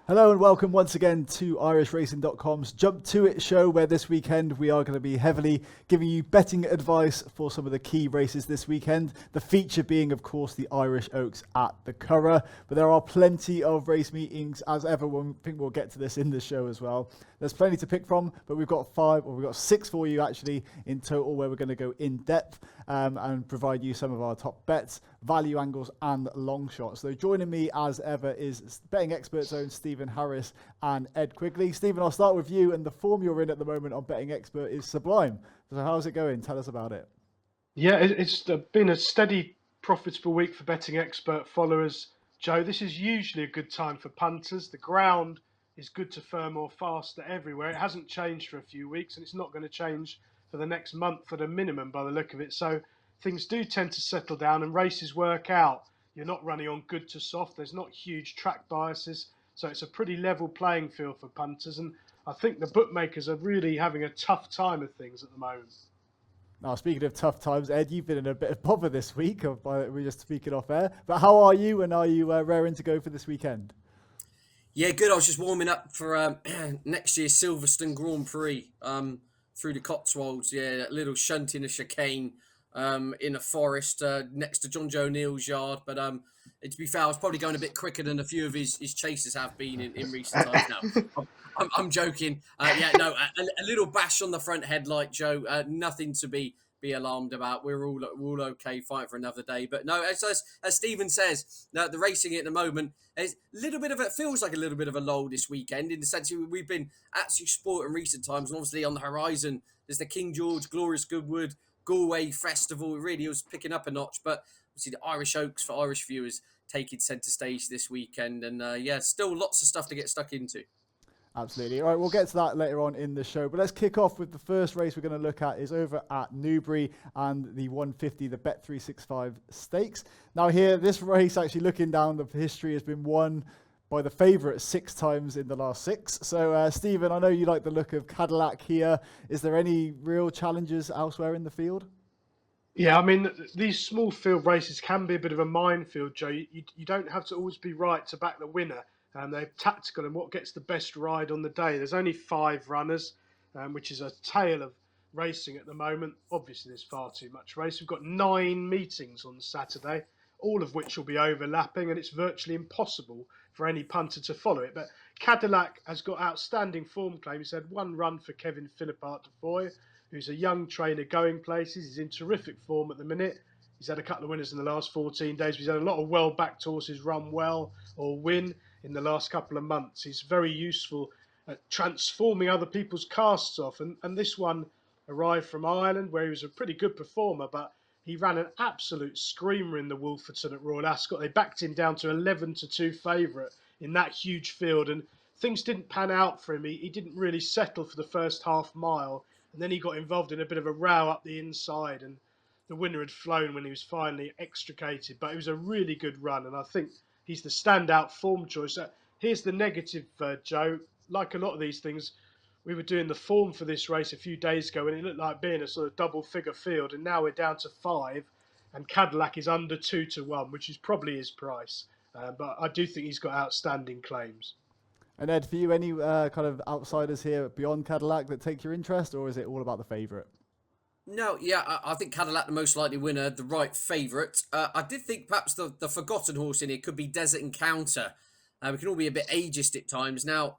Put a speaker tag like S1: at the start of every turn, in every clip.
S1: Hello and welcome once again to IrishRacing.com's Jump To It show, where this weekend we are going to be heavily giving you betting advice for some of the key races this weekend. The feature being, of course, the Irish Oaks at the Curragh. But there are plenty of race meetings, as ever. I think we'll get to this in the show as well. There's plenty to pick from, but we've got six for you actually in total, where we're going to go in depth and provide you some of our top bets, value angles and long shots. So joining me as ever is betting experts own Stephen Harris and Ed Quigley. Stephen, I'll start with you, and the form you're in at the moment on Betting Expert is sublime. So how's it going? Tell us about it.
S2: Yeah, it's been a steady, profitable week for Betting Expert followers. Joe, this is usually a good time for punters. The ground is good to firm or faster everywhere. It hasn't changed for a few weeks, and it's not going to change for the next month at a minimum by the look of it. So things do tend to settle down and races work out. You're not running on good to soft. There's not huge track biases. So it's a pretty level playing field for punters. And I think the bookmakers are really having a tough time of things at the moment.
S1: Now, speaking of tough times, Ed, you've been in a bit of bother this week. We're just speaking off air. But how are you, and are you raring to go for this weekend?
S3: Yeah, good. I was just warming up for next year's Silverstone Grand Prix through the Cotswolds. Yeah, a little shunt in a chicane in a forest next to John Joe Neal's yard. But to be fair, I was probably going a bit quicker than a few of his chasers have been in recent times now. I'm joking. A little bash on the front headlight, Joe. Nothing to be alarmed about. We're all okay. Fight for another day. But no, as Stephen says, the racing at the moment is a little bit of it feels like a little bit of a lull this weekend, in the sense that we've been absolute sport in recent times, and obviously on the horizon there's the King George Glorious Goodwood Galway Festival. It really was picking up a notch, but obviously the Irish Oaks for Irish viewers taking centre stage this weekend, and still lots of stuff to get stuck into.
S1: Absolutely. All right, we'll get to that later on in the show. But let's kick off with the first race we're going to look at is over at Newbury and the 150, the Bet365 Stakes. Now here, this race, actually looking down the history, has been won by the favourite 6 times in the last 6. So, Stephen, I know you like the look of Cadillac here. Is there any real challenges elsewhere in the field?
S2: Yeah, I mean, these small field races can be a bit of a minefield, Joe. You don't have to always be right to back the winner. They're tactical and what gets the best ride on the day. There's only 5 runners, which is a tale of racing at the moment. Obviously, there's far too much race. We've got 9 meetings on Saturday, all of which will be overlapping, and it's virtually impossible for any punter to follow it. But Cadillac has got outstanding form claims. He's had 1 run for Kevin Philippart de Foy, who's a young trainer going places. He's in terrific form at the minute. He's had a couple of winners in the last 14 days. He's had a lot of well-backed horses run well or win in the last couple of months. He's very useful at transforming other people's casts off. And this one arrived from Ireland, where he was a pretty good performer, but he ran an absolute screamer in the Wolferton at Royal Ascot. They backed him down to 11-2 favourite in that huge field, and things didn't pan out for him. He didn't really settle for the first half mile, and then he got involved in a bit of a row up the inside, and the winner had flown when he was finally extricated. But it was a really good run, and I think he's the standout form choice. Here's the negative, Joe. Like a lot of these things, we were doing the form for this race a few days ago, and it looked like being a sort of double-figure field, and now we're down to 5, and Cadillac is under 2-1, which is probably his price. But I do think he's got outstanding claims.
S1: And Ed, for you, any kind of outsiders here beyond Cadillac that take your interest, or is it all about the favourite?
S3: No, yeah, I think Cadillac the most likely winner, the right favourite. I did think perhaps the forgotten horse in here could be Desert Encounter. We can all be a bit ageist at times. Now,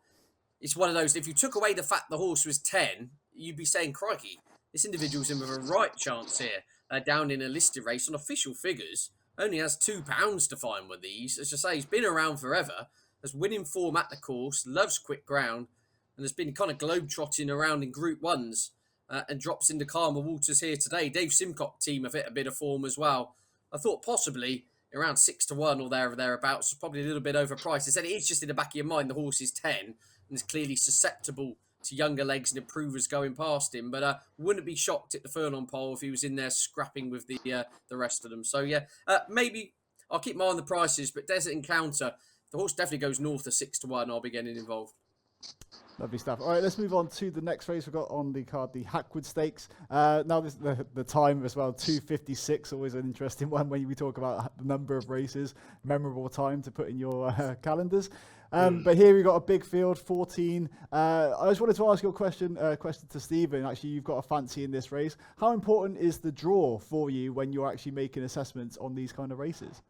S3: it's one of those, if you took away the fact the horse was 10, you'd be saying, crikey, this individual's in with a right chance here. Down in a listed race on official figures, only has £2 to find with these. As I say, he's been around forever, has winning form at the course, loves quick ground, and has been kind of globe-trotting around in Group 1s. And drops into calmer waters here today. Dave Simcock team have hit a bit of form as well. I thought possibly around 6-1 or thereabouts, probably a little bit overpriced. I said it is just in the back of your mind. The horse is 10 and is clearly susceptible to younger legs and improvers going past him. But wouldn't be shocked at the furlong pole if he was in there scrapping with the rest of them. So yeah, maybe I'll keep my eye on the prices. But Desert Encounter, the horse definitely goes north of 6-1. I'll be getting involved.
S1: Lovely stuff. All right, let's move on to the next race we've got on the card, the Hackwood Stakes. Now, this the time as well, 2:56, always an interesting one when we talk about the number of races, memorable time to put in your calendars. But here we've got a big field, 14. I just wanted to ask you a question to Stephen. Actually, you've got a fancy in this race. How important is the draw for you when you're actually making assessments on these kind of races?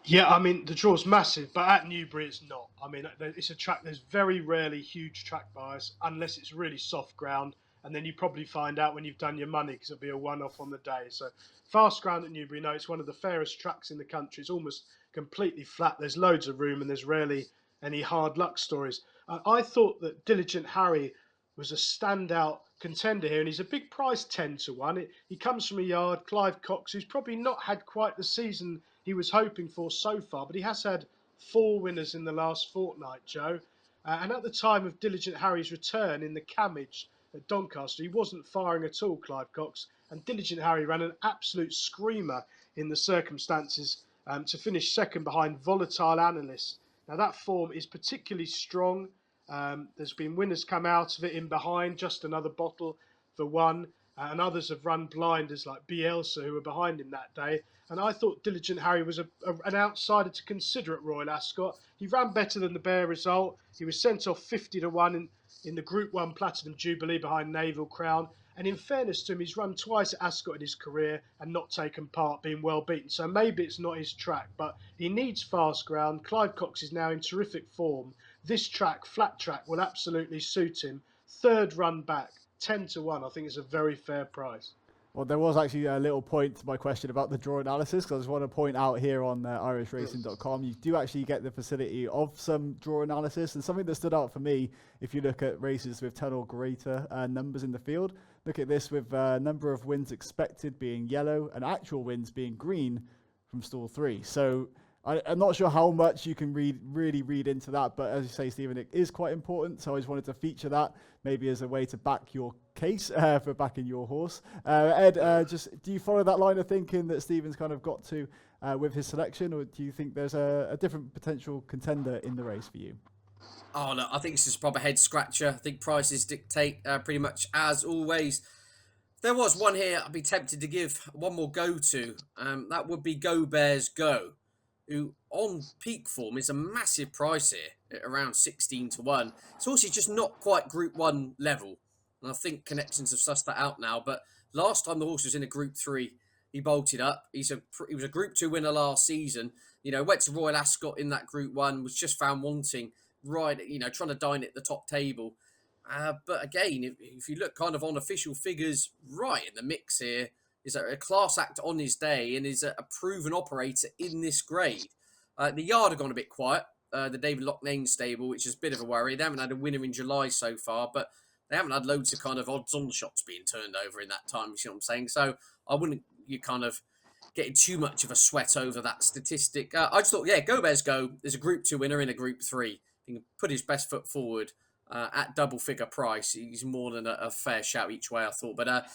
S2: Yeah, I mean, the draw's massive, but at Newbury it's not. I mean, it's a track, there's very rarely huge track bias unless it's really soft ground, and then you probably find out when you've done your money because it'll be a one-off on the day. So fast ground at Newbury, no, it's one of the fairest tracks in the country. It's almost completely flat. There's loads of room and there's rarely any hard luck stories. I thought that Diligent Harry was a standout contender here, and he's a big price, 10-1. He comes from a yard, Clive Cox, who's probably not had quite the season he was hoping for so far, but he has had 4 winners in the last fortnight, Joe. And at the time of Diligent Harry's return in the Cammage at Doncaster, he wasn't firing at all, Clive Cox, and Diligent Harry ran an absolute screamer in the circumstances to finish second behind Volatile Analyst. Now that form is particularly strong. There's been winners come out of it in behind, Just Another Bottle for one, and others have run blinders like Bielsa, who were behind him that day. And I thought Diligent Harry was an outsider to consider at Royal Ascot. He ran better than the bare result. He was sent off 50-1 in the Group 1 Platinum Jubilee behind Naval Crown. And in fairness to him, he's run twice at Ascot in his career and not taken part, being well beaten. So maybe it's not his track, but he needs fast ground. Clive Cox is now in terrific form. This track, flat track, will absolutely suit him. Third run back, 10-1, I think is a very fair price.
S1: Well, there was actually a little point to my question about the draw analysis, because I just want to point out here on irishracing.com, you do actually get the facility of some draw analysis, and something that stood out for me, if you look at races with 10 or greater numbers in the field, look at this with number of wins expected being yellow and actual wins being green from stall 3. So I'm not sure how much you can really read into that, but as you say, Stephen, it is quite important. So I just wanted to feature that maybe as a way to back your case for backing your horse. Ed, just do you follow that line of thinking that Stephen's kind of got to with his selection, or do you think there's a different potential contender in the race for you?
S3: Oh, no, I think it's just a proper head scratcher. I think prices dictate pretty much as always. There was one here I'd be tempted to give one more go to. That would be Go Bears Go, who on peak form is a massive price here at around 16-1. It's also just not quite Group 1 level. And I think connections have sussed that out now. But last time the horse was in a Group 3, he bolted up. He was a Group 2 winner last season. You know, went to Royal Ascot in that Group 1, was just found wanting, right, you know, trying to dine at the top table. But again, if you look kind of on official figures, right in the mix here, is a class act on his day and is a proven operator in this grade. The yard have gone a bit quiet, the David Loughnane stable, which is a bit of a worry. They haven't had a winner in July so far, but they haven't had loads of kind of odds-on shots being turned over in that time, you see what I'm saying? So I wouldn't you kind of getting too much of a sweat over that statistic. I just thought, yeah, Go Bears Go. There's a Group 2 winner in a Group 3. He can put his best foot forward at double-figure price. He's more than a fair shout each way, I thought. But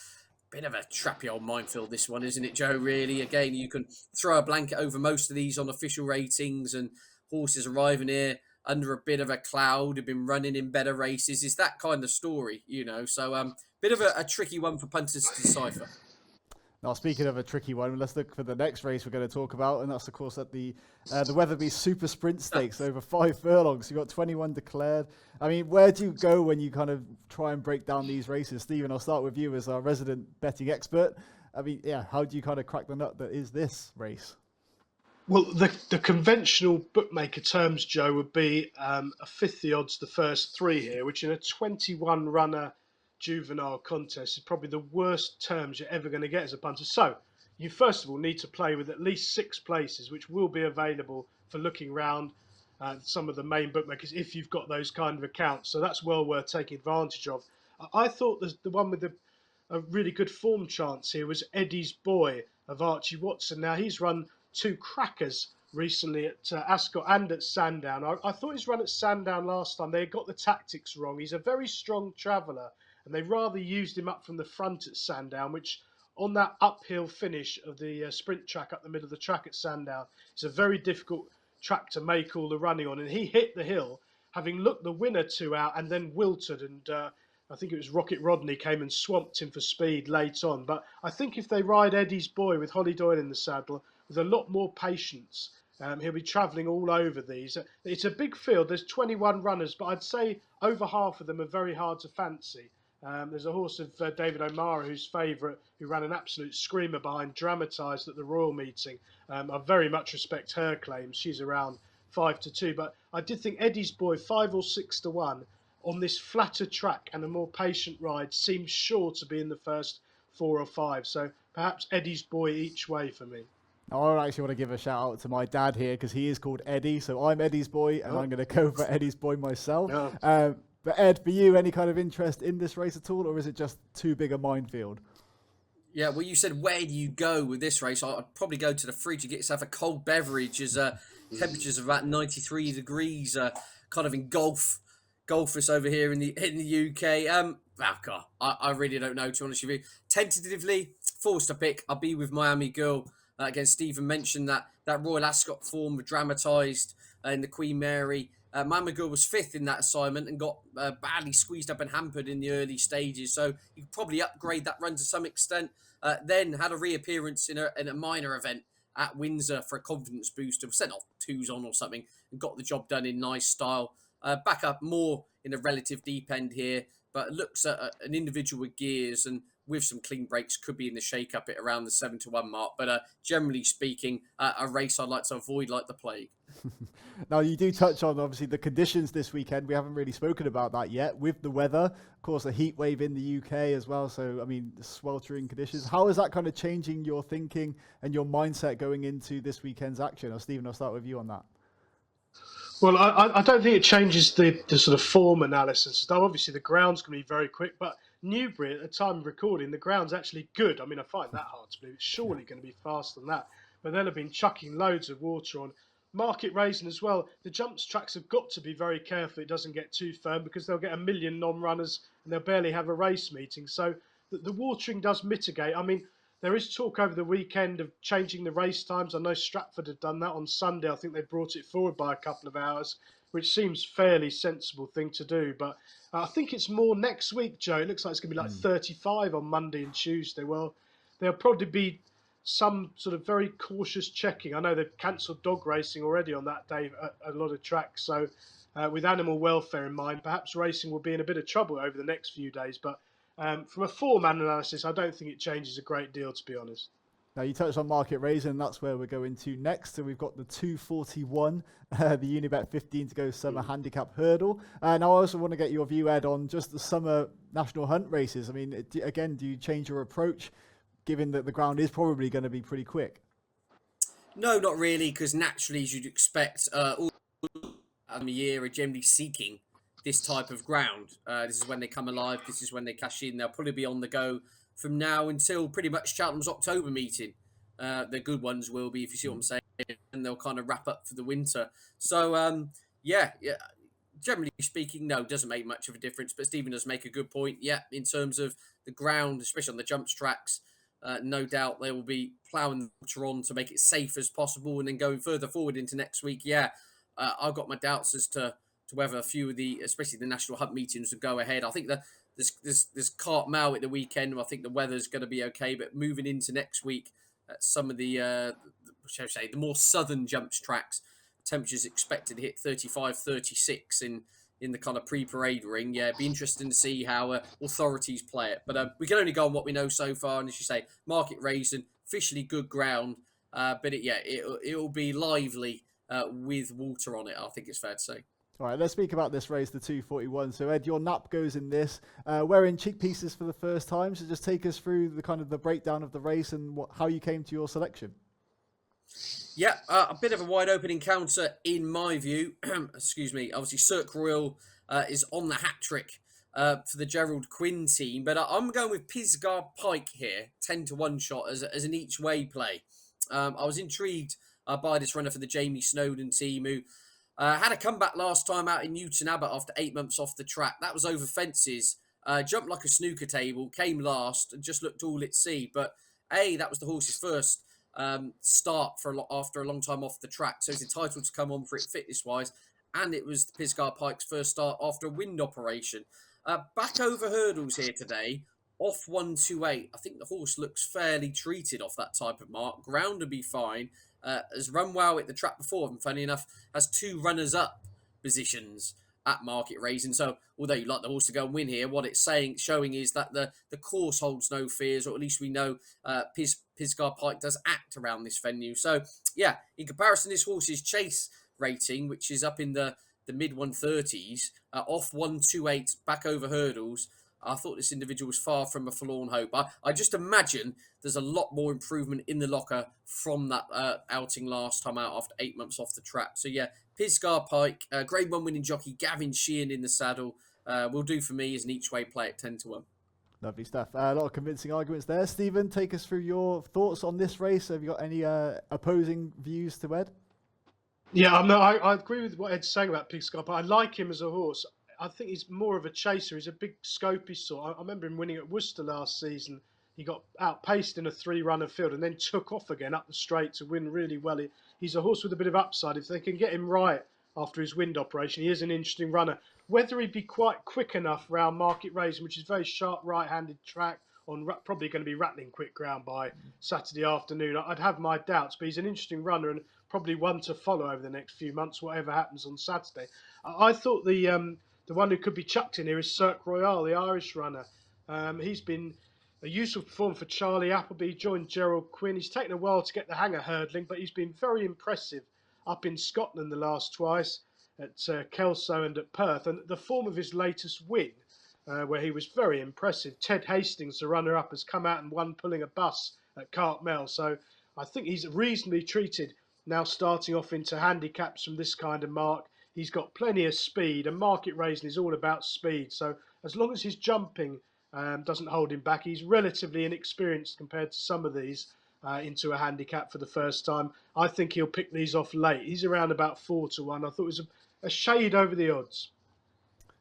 S3: bit of a trappy old minefield, this one, isn't it, Joe? Really, again, you can throw a blanket over most of these on official ratings, and horses arriving here under a bit of a cloud, have been running in better races. It's that kind of story, you know. So, bit of a tricky one for punters to decipher.
S1: Now, speaking of a tricky one, let's look for the next race we're going to talk about, and that's, of course, at the Weatherbys Super Sprint Stakes over 5 furlongs. You've got 21 declared. I mean, where do you go when you kind of try and break down these races? Stephen, I'll start with you as our resident betting expert. I mean, yeah, how do you kind of crack the nut that is this race?
S2: Well, the conventional bookmaker terms, Joe, would be a fifth the odds the first 3 here, which in a 21-runner juvenile contest is probably the worst terms you're ever going to get as a punter. So you first of all need to play with at least 6 places, which will be available for looking round some of the main bookmakers if you've got those kind of accounts. So that's well worth taking advantage of. I thought the one with a really good form chance here was Eddie's Boy of Archie Watson. Now he's run 2 crackers recently at Ascot and at Sandown. I thought his run at Sandown last time, they got the tactics wrong. He's a very strong traveller, and they rather used him up from the front at Sandown, which on that uphill finish of the sprint track up the middle of the track at Sandown, it's a very difficult track to make all the running on. And he hit the hill, having looked the winner 2 out and then wilted, and I think it was Rocket Rodney came and swamped him for speed late on. But I think if they ride Eddie's Boy with Holly Doyle in the saddle with a lot more patience, he'll be travelling all over these. It's a big field. There's 21 runners, but I'd say over half of them are very hard to fancy. There's a horse of David O'Mara, who's favourite, who ran an absolute screamer behind, dramatised at the Royal meeting. I very much respect her claims. She's around 5-2, but I did think Eddie's Boy 5 or 6-1 on this flatter track and a more patient ride seems sure to be in the first 4 or 5. So perhaps Eddie's Boy each way for me.
S1: I actually want to give a shout out to my dad here because he is called Eddie. So I'm Eddie's Boy and I'm going to go for Eddie's Boy myself. But Ed, for you, any kind of interest in this race at all, or is it just too big a minefield?
S3: Yeah, well, you said where do you go with this race? I'd probably go to the fridge and get yourself a cold beverage as temperatures of about 93 degrees, kind of engulf us over here in the UK. God, I really don't know, to be honest with you. Tentatively, forced to pick, I'll be with Miami Girl. Again, Stephen mentioned that Royal Ascot form dramatised in the Queen Mary. Miami Girl was 5th in that assignment and got badly squeezed up and hampered in the early stages. So you could probably upgrade that run to some extent. Then had a reappearance in a minor event at Windsor for a confidence booster. Sent off 2s on or something and got the job done in nice style. Back up more in a relative deep end here, but looks at an individual with gears and with some clean breaks could be in the shake-up at around the 7-1 mark. But generally speaking, a race I'd like to avoid like the plague.
S1: Now, you do touch on, obviously, the conditions this weekend. We haven't really spoken about that yet. With the weather, of course, a heat wave in the UK as well. So, I mean, sweltering conditions. How is that kind of changing your thinking and your mindset going into this weekend's action? Or Stephen, I'll start with you on that.
S2: Well, I don't think it changes the sort of form analysis. Now, obviously, the ground's going to be very quick, but Newbury, at the time of recording, the ground's actually good. I mean, I find that hard to believe. It's surely going to be faster than that. But they'll have been chucking loads of water on. Market Rasen as well. The jumps tracks have got to be very careful it doesn't get too firm because they'll get a million non-runners and they'll barely have a race meeting. So the watering does mitigate. I mean, there is talk over the weekend of changing the race times. I know Stratford had done that on Sunday. I think they brought it forward by a couple of hours, which seems fairly sensible thing to do. But I think it's more next week, Joe. It looks like it's going to be like 35 on Monday and Tuesday. Well, there'll probably be some sort of very cautious checking. I know they've cancelled dog racing already on that day at a lot of tracks. So with animal welfare in mind, perhaps racing will be in a bit of trouble over the next few days. But from a form analysis, I don't think it changes a great deal, to be honest.
S1: Now, you touched on Market Rasen, that's where we're going to next. So we've got the 241, the Unibet 15 to go summer handicap hurdle. Now, I also want to get your view, Ed, on just the summer national hunt races. I mean, again, do you change your approach, given that the ground is probably going to be pretty quick?
S3: No, not really, because naturally, as you'd expect, all the year are generally seeking this type of ground. This is when they come alive. This is when they cash in. They'll probably be on the go from now until pretty much Cheltenham's October meeting. The good ones will be, if you see what I'm saying, and they'll kind of wrap up for the winter. So, yeah, generally speaking, no, doesn't make much of a difference. But Stephen does make a good point. Yeah, in terms of the ground, especially on the jumps tracks, no doubt they will be ploughing the water on to make it safe as possible. And then going further forward into next week, yeah, I've got my doubts as to whether a few of the, especially the national hunt meetings, will go ahead. I think that there's Cartmel at the weekend. I think the weather's going to be okay, but moving into next week, some of the shall I say, the more southern jumps tracks, temperatures expected to hit 35, 36 in the kind of pre-parade ring. Yeah, it'd be interesting to see how authorities play it. But we can only go on what we know so far. And as you say, Market Rasen, officially good ground. But it'll be lively with water on it, I think it's fair to say.
S1: All right, let's speak about this race, the 241. So, Ed, your nap goes in this. We're in cheek pieces for the first time, so just take us through the kind of the breakdown of the race and how you came to your selection.
S3: Yeah, a bit of a wide open encounter in my view. Excuse me. Obviously, Cirque Royal is on the hat trick for the Gerald Quinn team, but I'm going with Pisgah Pike here, 10-1 shot as an each way play. I was intrigued by this runner for the Jamie Snowden team, who had a comeback last time out in Newton Abbot after 8 months off the track. That was over fences. Jumped like a snooker table, came last, and just looked all at sea. But that was the horse's first start after a long time off the track, so he's entitled to come on for it fitness-wise. and it was Pisgah Pike's first start after a wind operation. Back over hurdles here today, off 128. I think the horse looks fairly treated off that type of mark. Ground will be fine. Has run well at the track before, and funny enough, has 2 runners-up positions at Market Rasen. So although you like the horse to go and win here, what it's showing is that the course holds no fears, or at least we know Pisgah Pike does act around this venue. So yeah, in comparison, this horse's chase rating, which is up in the mid 130s, off 128 back over hurdles, I thought this individual was far from a forlorn hope. I just imagine there's a lot more improvement in the locker from that outing last time out after 8 months off the track. So yeah, Pisgah Pike, Grade 1 winning jockey Gavin Sheehan in the saddle, will do for me as an each way play at 10-1.
S1: Lovely stuff. A lot of convincing arguments there. Stephen, take us through your thoughts on this race. Have you got any opposing views to Ed?
S2: Yeah, I agree with what Ed's saying about Pisgah, but I like him as a horse. I think he's more of a chaser. He's a big scopy sort. I remember him winning at Worcester last season. He got outpaced in a 3-runner field and then took off again up the straight to win really well. He's a horse with a bit of upside. If they can get him right after his wind operation, he is an interesting runner. Whether he'd be quite quick enough round Market Rasen, which is very sharp right-handed track, on probably going to be rattling quick ground by Saturday afternoon, I'd have my doubts, but he's an interesting runner and probably one to follow over the next few months, whatever happens on Saturday. I thought the one who could be chucked in here is Cirque Royale, the Irish runner. He's been a useful performer for Charlie Appleby, joined Gerald Quinn. He's taken a while to get the hang of hurdling, but he's been very impressive up in Scotland the last twice, at Kelso and at Perth. And the form of his latest win, where he was very impressive. Ted Hastings, the runner-up, has come out and won pulling a bus at Cartmel. So I think he's reasonably treated now, starting off into handicaps from this kind of mark. He's got plenty of speed, and Market Rasen is all about speed. So as long as his jumping doesn't hold him back, he's relatively inexperienced compared to some of these into a handicap for the first time. I think he'll pick these off late. He's around about 4-1. I thought it was a shade over the odds.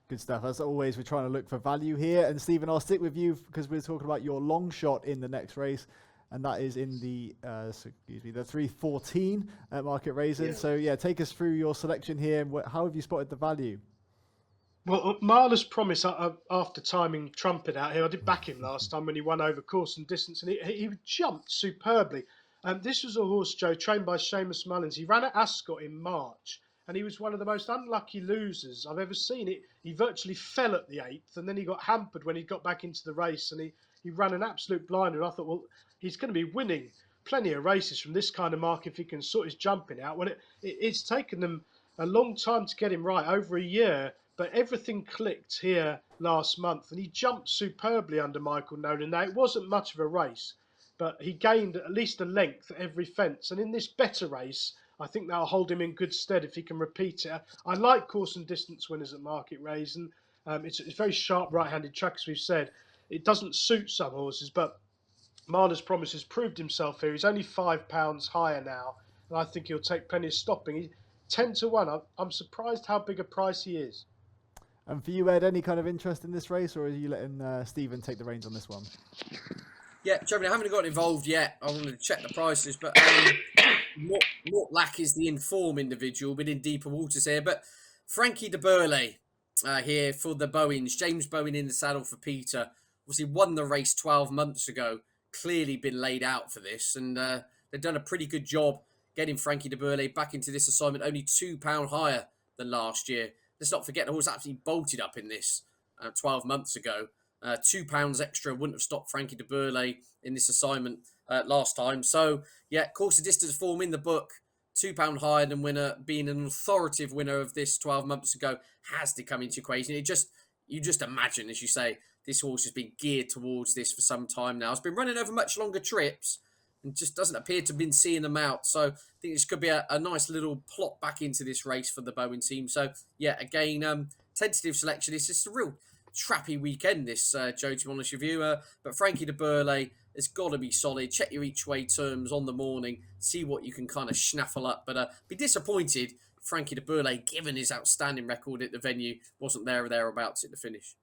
S1: Good stuff. As always, we're trying to look for value here. And Stephen, I'll stick with you because we're talking about your long shot in the next race. And that is in the 3:14 at Market Rasen. Yeah. So yeah, take us through your selection here. And how have you spotted the value?
S2: Well, Marla's Promise, after timing Trumpet out here, I did back him last time when he won over course and distance, and he jumped superbly. This was a horse, Joe, trained by Seamus Mullins. He ran at Ascot in March, and he was one of the most unlucky losers I've ever seen. He virtually fell at the 8th, and then he got hampered when he got back into the race, and he ran an absolute blinder. And I thought, well, he's going to be winning plenty of races from this kind of mark if he can sort his jumping out. Well, it's taken them a long time to get him right, over a year, but everything clicked here last month, and he jumped superbly under Michael Nolan. Now, it wasn't much of a race, but he gained at least a length at every fence, and in this better race, I think that'll hold him in good stead if he can repeat it. I like course and distance winners at Market Rasen. It's a very sharp right-handed track, as we've said. It doesn't suit some horses, but Marla's Promise has proved himself here. He's only £5 higher now, and I think he'll take plenty of stopping. He's 10-1. I'm surprised how big a price he is.
S1: And for you, Ed, any kind of interest in this race, or are you letting Stephen take the reins on this one?
S3: Yeah, Trevor, I haven't got involved yet. I wanted to check the prices, but Mortlack is the informed individual, but in deeper waters here. But Frankie de Burley here for the Bowens. James Bowen in the saddle for Peter. Obviously won the race 12 months ago. Clearly been laid out for this, and they've done a pretty good job getting Frankie de Burley back into this assignment, only £2 higher than last year. Let's not forget the horse absolutely bolted up in this 12 months ago. £2 extra wouldn't have stopped Frankie de Burley in this assignment last time. So, yeah, course of distance form in the book, £2 higher than winner, being an authoritative winner of this 12 months ago, has to come into equation. You just imagine, as you say, this horse has been geared towards this for some time now. It's been running over much longer trips and just doesn't appear to have been seeing them out. So I think this could be a nice little plot back into this race for the Bowen team. So, yeah, again, tentative selection. It's just a real trappy weekend, this, Joe, to be honest with you. But Frankie de Burley has got to be solid. Check your each-way terms on the morning. See what you can kind of snaffle up. But be disappointed if Frankie de Burley, given his outstanding record at the venue, wasn't there or thereabouts at the finish.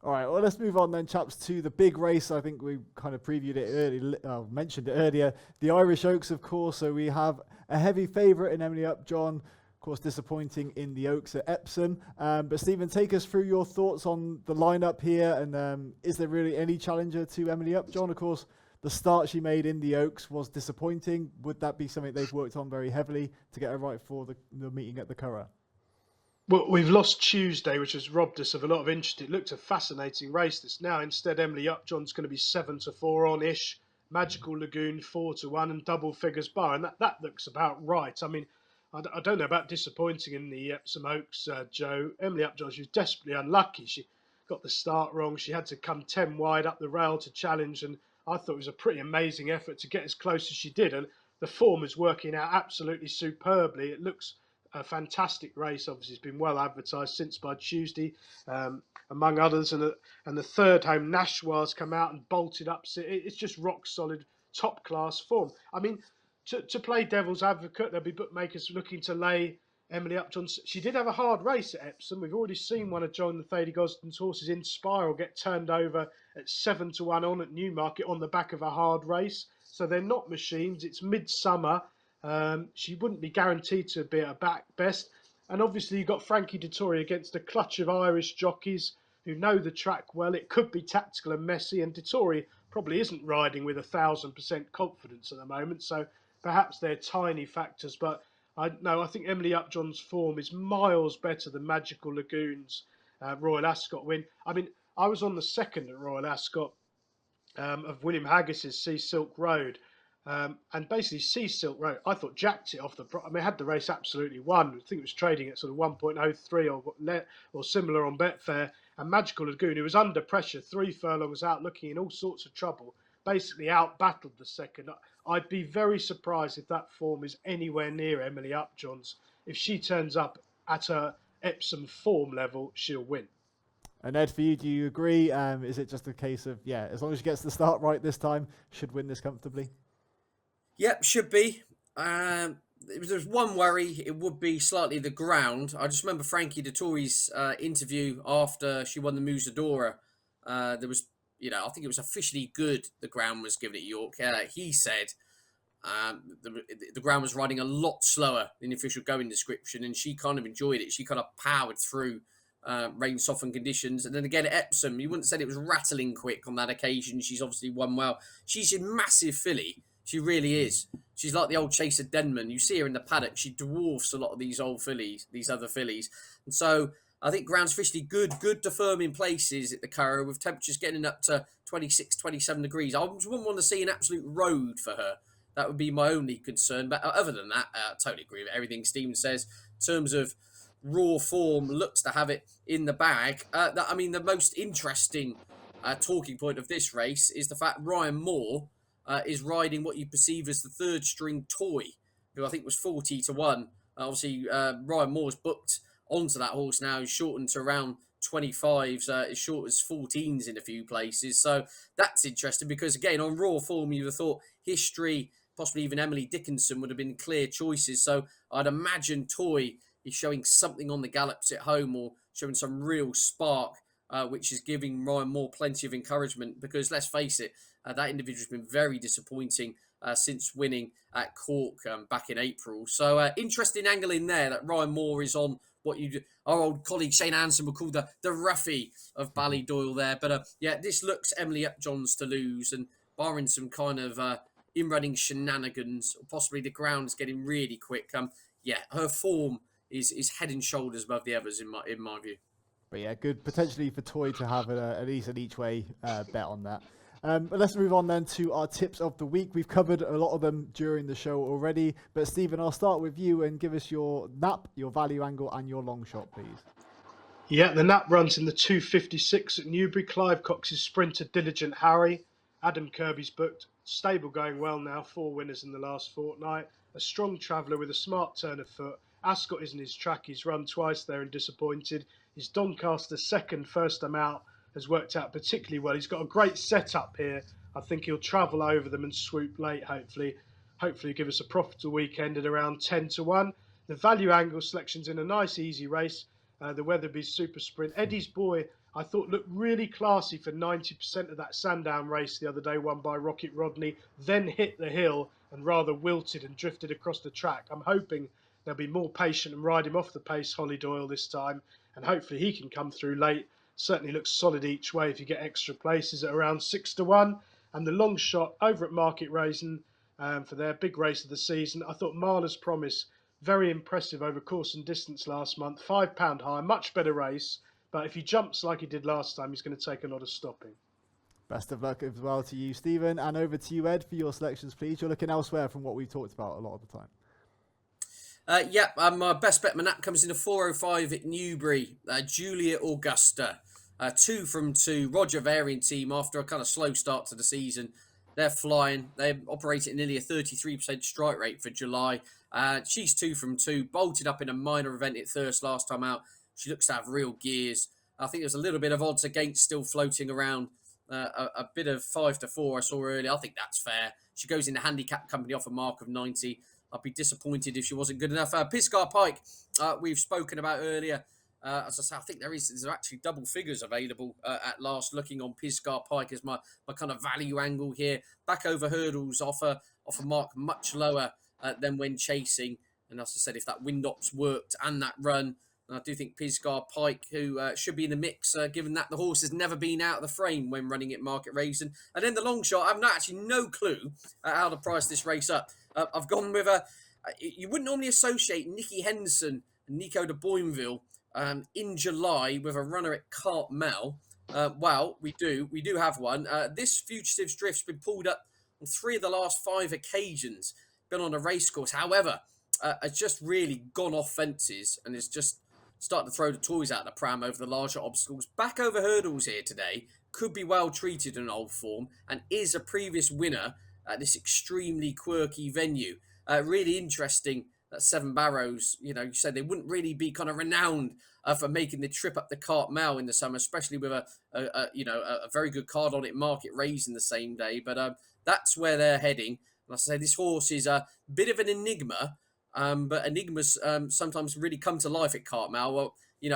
S1: All right, well, let's move on then, chaps, to the big race. I think we kind of previewed it earlier, mentioned it earlier. The Irish Oaks, of course. So we have a heavy favourite in Emily Upjohn, course, disappointing in the Oaks at Epsom. But Stephen, take us through your thoughts on the lineup here, and is there really any challenger to Emily Upjohn? Of course, the start she made in the Oaks was disappointing. Would that be something they've worked on very heavily to get her right for the meeting at the Curragh?
S2: Well, we've lost Tuesday, which has robbed us of a lot of interest. It looked a fascinating race. This now, instead, Emily Upjohn's going to be 7-4 on ish. Magical Lagoon 4-1, and double figures bar, and that looks about right. I mean, I don't know about disappointing in the Epsom Oaks, Joe. Emily Upjohn, she was desperately unlucky. She got the start wrong. She had to come 10 wide up the rail to challenge, and I thought it was a pretty amazing effort to get as close as she did. And the form is working out absolutely superbly. It looks a fantastic race. Obviously, it's been well advertised since by Tuesday, among others. And the third home, Nashwa's come out and bolted up. So it's just rock solid, top class form. I mean, to play devil's advocate, there'll be bookmakers looking to lay Emily Upjohn. She did have a hard race at Epsom. We've already seen one of John Thady Gosden's horses, Inspiral, get turned over at 7-1 on at Newmarket on the back of a hard race. So they're not machines. It's midsummer. She wouldn't be guaranteed to be at her back best. And obviously you've got Frankie Dettori against a clutch of Irish jockeys who know the track well. It could be tactical and messy, and Dettori probably isn't riding with 1,000% confidence at the moment. So perhaps they're tiny factors, but I think Emily Upjohn's form is miles better than Magical Lagoon's Royal Ascot win. I mean, I was on the second at Royal Ascot of William Haggis's Sea Silk Road, and basically Sea Silk Road, I thought jacked it off the. I mean, had the race absolutely won. I think it was trading at sort of 1.03 or similar on Betfair. And Magical Lagoon, who was under pressure, 3 furlongs out, looking in all sorts of trouble, basically out-battled the second. I'd be very surprised if that form is anywhere near Emily Upjohn's. If she turns up at her Epsom form level, she'll win.
S1: And Ed, for you, do you agree? Is it just a case of, as long as she gets the start right this time, should win this comfortably?
S3: Yep, should be. There's one worry, it would be slightly the ground. I just remember Frankie Dettori's interview after she won the Musadora. There was, I think it was officially good the ground was given at York. He said the ground was riding a lot slower than the official going description, and she kind of enjoyed it. She kind of powered through rain softened conditions. And then again at Epsom, you wouldn't say it was rattling quick on that occasion. She's obviously won well. She's a massive filly. She really is. She's like the old Chaser Denman. You see her in the paddock. She dwarfs a lot of these old fillies, these other fillies. And so I think ground's officially good to firm in places at the Curragh, with temperatures getting up to 26, 27 degrees. I wouldn't want to see an absolute road for her. That would be my only concern. But other than that, I totally agree with everything Stephen says. In terms of raw form, looks to have it in the bag. The most interesting talking point of this race is the fact Ryan Moore is riding what you perceive as the third string Toy, who I think was 40-1. Obviously, Ryan Moore's booked onto that horse now. He's shortened to around 25s, as short as 14s in a few places. So that's interesting because, again, on raw form, you'd have thought History, possibly even Emily Dickinson would have been clear choices. So I'd imagine Toy is showing something on the gallops at home, or showing some real spark, which is giving Ryan Moore plenty of encouragement, because let's face it, that individual's been very disappointing since winning at Cork back in April. So interesting angle in there that Ryan Moore is on what our old colleague Shane Anderson would call the roughie of Ballydoyle there. But this looks Emily Upjohn's to lose, and barring some kind of in-running shenanigans, or possibly the ground's getting really quick. Her form is head and shoulders above the others in my view.
S1: But good potentially for Toy to have at least an each way bet on that. But let's move on then to our tips of the week. We've covered a lot of them during the show already. But Stephen, I'll start with you and give us your nap, your value angle, and your long shot, please.
S2: Yeah, the nap runs in the 256 at Newbury. Clive Cox's sprinter Diligent Harry. Adam Kirby's booked. Stable going well now. 4 winners in the last fortnight. A strong traveller with a smart turn of foot. Ascot isn't his track. He's run twice there and disappointed. His Doncaster second, first time out, has worked out particularly well. He's got a great setup here. I think he'll travel over them and swoop late, hopefully. Hopefully give us a profitable weekend at around 10-1. The value angle selection's in a nice, easy race. The Weatherbys Super Sprint. Eddie's Boy, I thought, looked really classy for 90% of that Sandown race the other day, won by Rocket Rodney, then hit the hill and rather wilted and drifted across the track. I'm hoping they'll be more patient and ride him off the pace, Holly Doyle, this time, and hopefully he can come through late. Certainly looks solid each way if you get extra places at around 6-1. And the long shot over at Market Rasen for their big race of the season. I thought Marla's Promise, very impressive over course and distance last month. £5 high, much better race. But if he jumps like he did last time, he's going to take a lot of stopping.
S1: Best of luck as well to you, Stephen. And over to you, Ed, for your selections, please. You're looking elsewhere from what we've talked about a lot of the time.
S3: My best bet man, that comes in a 4:05 at Newbury. Julia Augusta, 2 from 2. Roger Varian team after a kind of slow start to the season. They're flying. They're operating at nearly a 33% strike rate for July. She's 2 from 2. Bolted up in a minor event at Thirst last time out. She looks to have real gears. I think there's a little bit of odds against still floating around. A bit of 5-4 I saw earlier. I think that's fair. She goes in the handicap company off a mark of 90. I'd be disappointed if she wasn't good enough. Pisgah Pike, we've spoken about earlier. As I say, I think there's actually double figures available at last. Looking on Pisgah Pike as my kind of value angle here. Back over hurdles off a mark much lower than when chasing. And as I said, if that wind ops worked and that run, I do think Pisgah Pike, who should be in the mix, given that the horse has never been out of the frame when running at Market Rasen. And then the long shot, I've actually no clue how to price this race up. I've gone with you wouldn't normally associate Nicky Henderson and Nico de Boinville in July with a runner at Cartmel. Well, we do have one. This Fugitive's Drift's been pulled up on 3 of the last 5 occasions, been on a racecourse. However, has just really gone off fences and is just starting to throw the toys out of the pram over the larger obstacles. Back over hurdles here today, could be well treated in old form, and is a previous winner at this extremely quirky venue. Really interesting that Seven Barrows, you said they wouldn't really be kind of renowned for making the trip up the Cartmel in the summer, especially with a very good card on it, Market Rasen the same day. But that's where they're heading. And I say this horse is a bit of an enigma, but enigmas sometimes really come to life at Cartmel. Well,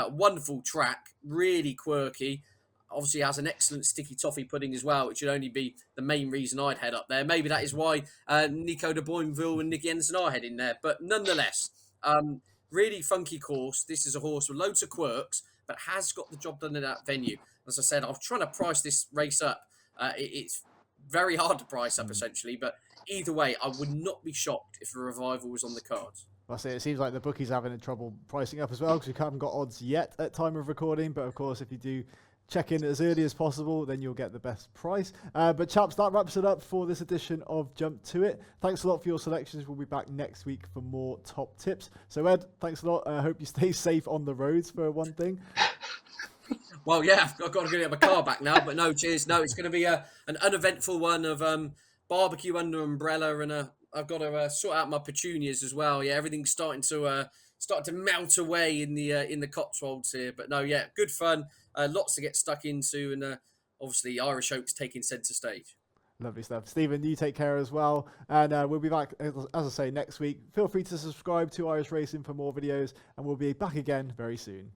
S3: wonderful track, really quirky. Obviously has an excellent sticky toffee pudding as well, which would only be the main reason I'd head up there. Maybe that is why Nico de Boinville and Nicky Henderson are heading there. But nonetheless, really funky course. This is a horse with loads of quirks, but has got the job done in that venue. As I said, I was trying to price this race up. It's very hard to price up, essentially. But either way, I would not be shocked if a revival was on the cards.
S1: I say it seems like the bookies are having trouble pricing up as well, because we haven't got odds yet at time of recording. But of course, if you do check in as early as possible, then you'll get the best price. But chaps, that wraps it up for this edition of Jump To It. Thanks a lot for your selections. We'll be back next week for more top tips. So Ed, thanks a lot. I hope you stay safe on the roads for one thing.
S3: Well, yeah, I've got to get my car back now, but no, cheers. No, it's going to be an uneventful one of barbecue under umbrella, and I've got to sort out my petunias as well. Yeah, everything's starting to melt away in the Cotswolds here. But no, yeah, good fun. Lots to get stuck into, and obviously Irish Oaks taking centre stage.
S1: Lovely stuff. Stephen, you take care as well. And we'll be back, as I say, next week. Feel free to subscribe to Irish Racing for more videos, and we'll be back again very soon.